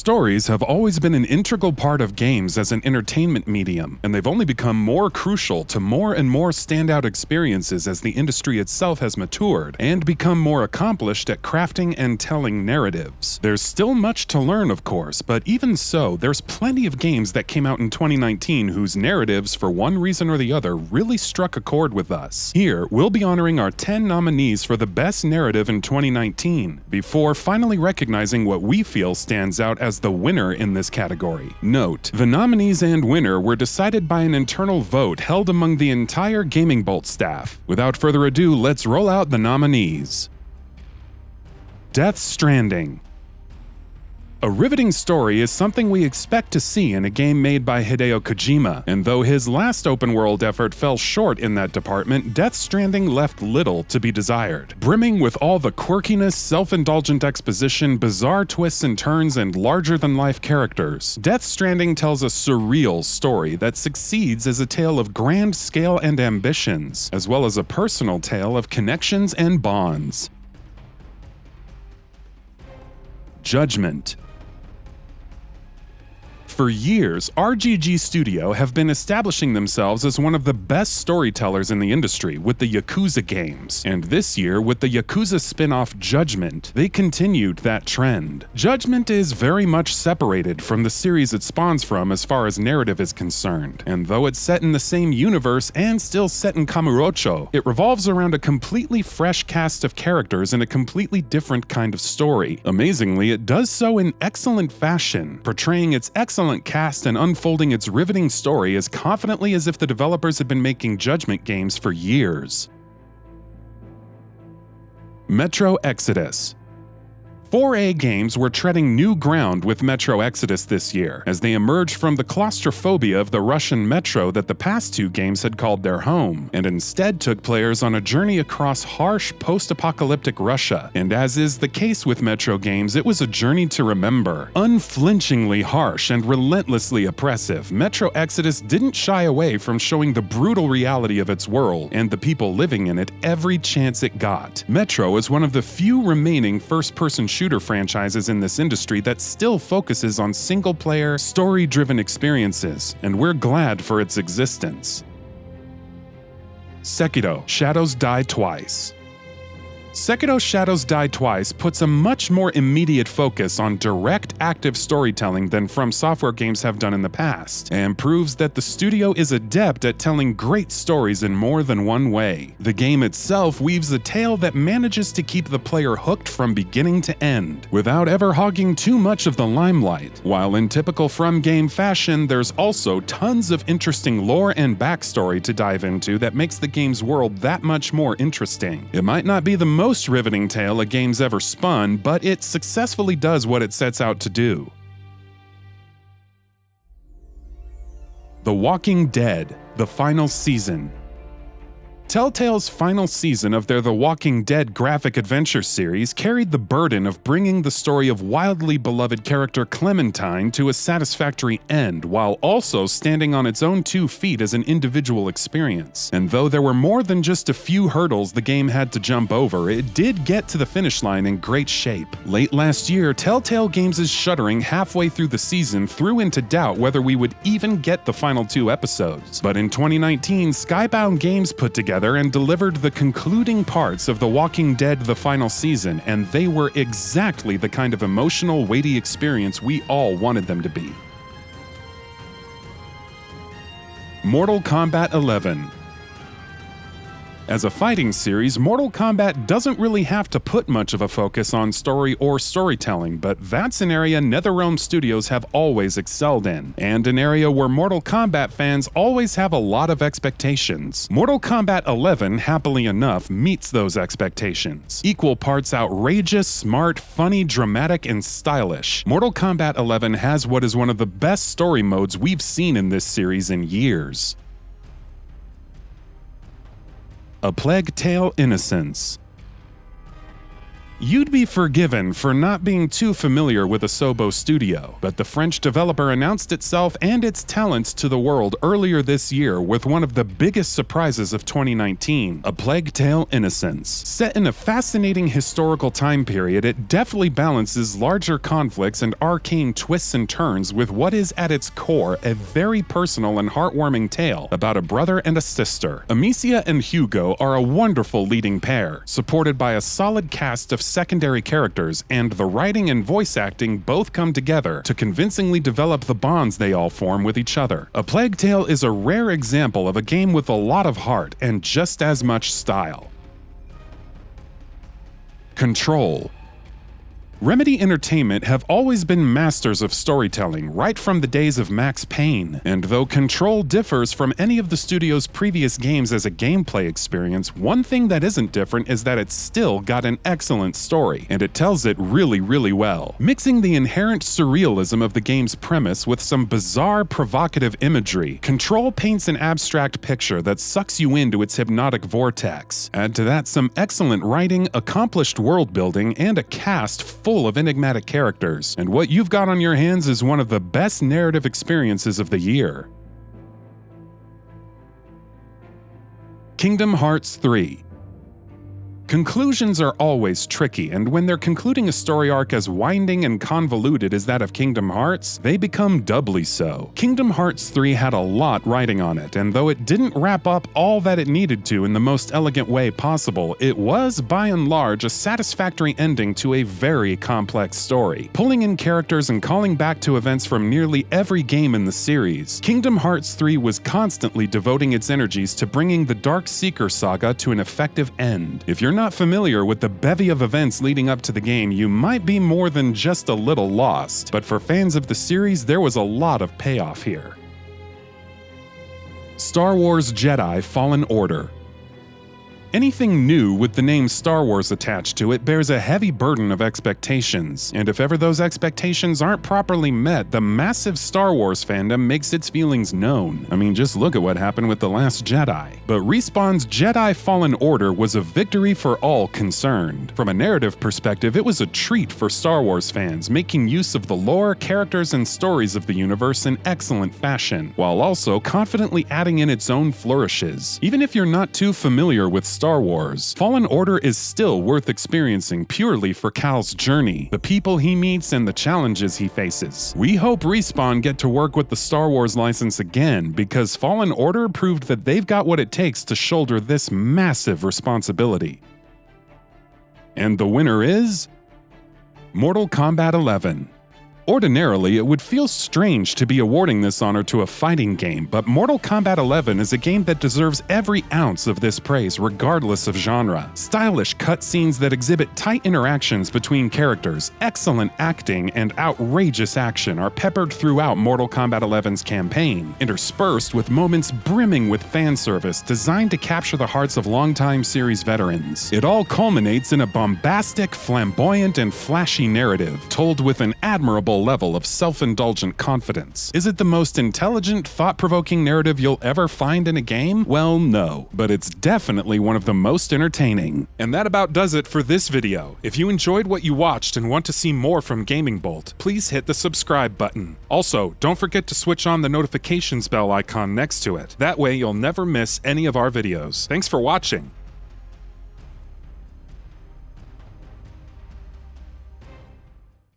Stories have always been an integral part of games as an entertainment medium, and they've only become more crucial to more and more standout experiences as the industry itself has matured and become more accomplished at crafting and telling narratives. There's still much to learn, of course, but even so, there's plenty of games that came out in 2019 whose narratives, for one reason or the other, really struck a chord with us. Here, we'll be honoring our 10 nominees for the best narrative in 2019, before finally recognizing what we feel stands out as the winner in this category. Note, the nominees and winner were decided by an internal vote held among the entire GamingBolt staff. Without further ado, let's roll out the nominees. Death Stranding. A riveting story is something we expect to see in a game made by Hideo Kojima, and though his last open-world effort fell short in that department, Death Stranding left little to be desired. Brimming with all the quirkiness, self-indulgent exposition, bizarre twists and turns, and larger-than-life characters, Death Stranding tells a surreal story that succeeds as a tale of grand scale and ambitions, as well as a personal tale of connections and bonds. Judgment. For years, RGG Studio have been establishing themselves as one of the best storytellers in the industry with the Yakuza games, and this year, with the Yakuza spin-off Judgment, they continued that trend. Judgment is very much separated from the series it spawns from as far as narrative is concerned, and though it's set in the same universe and still set in Kamurocho, it revolves around a completely fresh cast of characters and a completely different kind of story. Amazingly, it does so in excellent fashion, portraying its excellent cast and unfolding its riveting story as confidently as if the developers had been making Judgment games for years. Metro Exodus. 4A Games were treading new ground with Metro Exodus this year, as they emerged from the claustrophobia of the Russian metro that the past two games had called their home, and instead took players on a journey across harsh post-apocalyptic Russia. And as is the case with Metro games, it was a journey to remember. Unflinchingly harsh and relentlessly oppressive, Metro Exodus didn't shy away from showing the brutal reality of its world and the people living in it every chance it got. Metro is one of the few remaining first-person shooter franchises in this industry that still focuses on single-player, story-driven experiences, and we're glad for its existence. Sekiro: Shadows Die Twice. Sekiro: Shadows Die Twice puts a much more immediate focus on direct, active storytelling than From Software games have done in the past, and proves that the studio is adept at telling great stories in more than one way. The game itself weaves a tale that manages to keep the player hooked from beginning to end, without ever hogging too much of the limelight. While in typical From game fashion, there's also tons of interesting lore and backstory to dive into that makes the game's world that much more interesting. It might not be the most riveting tale a game's ever spun, but it successfully does what it sets out to do. The Walking Dead: The Final Season. Telltale's final season of their The Walking Dead graphic adventure series carried the burden of bringing the story of wildly beloved character Clementine to a satisfactory end, while also standing on its own 2 feet as an individual experience. And though there were more than just a few hurdles the game had to jump over, it did get to the finish line in great shape. Late last year, Telltale Games' shuttering halfway through the season threw into doubt whether we would even get the final 2 episodes. But in 2019, Skybound Games put together and delivered the concluding parts of The Walking Dead: The Final Season, and they were exactly the kind of emotional, weighty experience we all wanted them to be. Mortal Kombat 11. As a fighting series, Mortal Kombat doesn't really have to put much of a focus on story or storytelling, but that's an area NetherRealm Studios have always excelled in, and an area where Mortal Kombat fans always have a lot of expectations. Mortal Kombat 11, happily enough, meets those expectations. Equal parts outrageous, smart, funny, dramatic, and stylish, Mortal Kombat 11 has what is one of the best story modes we've seen in this series in years. A Plague Tale: Innocence. You'd be forgiven for not being too familiar with Asobo Studio, but the French developer announced itself and its talents to the world earlier this year with one of the biggest surprises of 2019, A Plague Tale: Innocence. Set in a fascinating historical time period, it deftly balances larger conflicts and arcane twists and turns with what is at its core a very personal and heartwarming tale about a brother and a sister. Amicia and Hugo are a wonderful leading pair, supported by a solid cast of secondary characters, and the writing and voice acting both come together to convincingly develop the bonds they all form with each other. A Plague Tale is a rare example of a game with a lot of heart and just as much style. Control. Remedy Entertainment have always been masters of storytelling right from the days of Max Payne, and though Control differs from any of the studio's previous games as a gameplay experience, one thing that isn't different is that it's still got an excellent story, and it tells it really well. Mixing the inherent surrealism of the game's premise with some bizarre, provocative imagery, Control paints an abstract picture that sucks you into its hypnotic vortex. Add to that some excellent writing, accomplished world building, and a cast full of enigmatic characters, and what you've got on your hands is one of the best narrative experiences of the year. Kingdom Hearts 3. Conclusions are always tricky, and when they're concluding a story arc as winding and convoluted as that of Kingdom Hearts, they become doubly so. Kingdom Hearts 3 had a lot riding on it, and though it didn't wrap up all that it needed to in the most elegant way possible, it was, by and large, a satisfactory ending to a very complex story. Pulling in characters and calling back to events from nearly every game in the series, Kingdom Hearts 3 was constantly devoting its energies to bringing the Dark Seeker saga to an effective end. If you're not familiar with the bevy of events leading up to the game, you might be more than just a little lost, but for fans of the series, there was a lot of payoff here. Star Wars Jedi: Fallen Order. Anything new with the name Star Wars attached to it bears a heavy burden of expectations, and if ever those expectations aren't properly met, the massive Star Wars fandom makes its feelings known. I mean, just look at what happened with The Last Jedi. But Respawn's Jedi Fallen Order was a victory for all concerned. From a narrative perspective, it was a treat for Star Wars fans, making use of the lore, characters, and stories of the universe in excellent fashion, while also confidently adding in its own flourishes. Even if you're not too familiar with Star Wars, Fallen Order is still worth experiencing purely for Cal's journey, the people he meets, and the challenges he faces. We hope Respawn get to work with the Star Wars license again, because Fallen Order proved that they've got what it takes to shoulder this massive responsibility. And the winner is Mortal Kombat 11. Ordinarily, it would feel strange to be awarding this honor to a fighting game, but Mortal Kombat 11 is a game that deserves every ounce of this praise regardless of genre. Stylish cutscenes that exhibit tight interactions between characters, excellent acting, and outrageous action are peppered throughout Mortal Kombat 11's campaign, interspersed with moments brimming with fan service designed to capture the hearts of longtime series veterans. It all culminates in a bombastic, flamboyant, and flashy narrative, told with an admirable level of self-indulgent confidence. Is it the most intelligent, thought-provoking narrative you'll ever find in a game? Well, no, but it's definitely one of the most entertaining. And that about does it for this video. If you enjoyed what you watched and want to see more from GamingBolt, please hit the subscribe button. Also, don't forget to switch on the notifications bell icon next to it. That way you'll never miss any of our videos. Thanks for watching.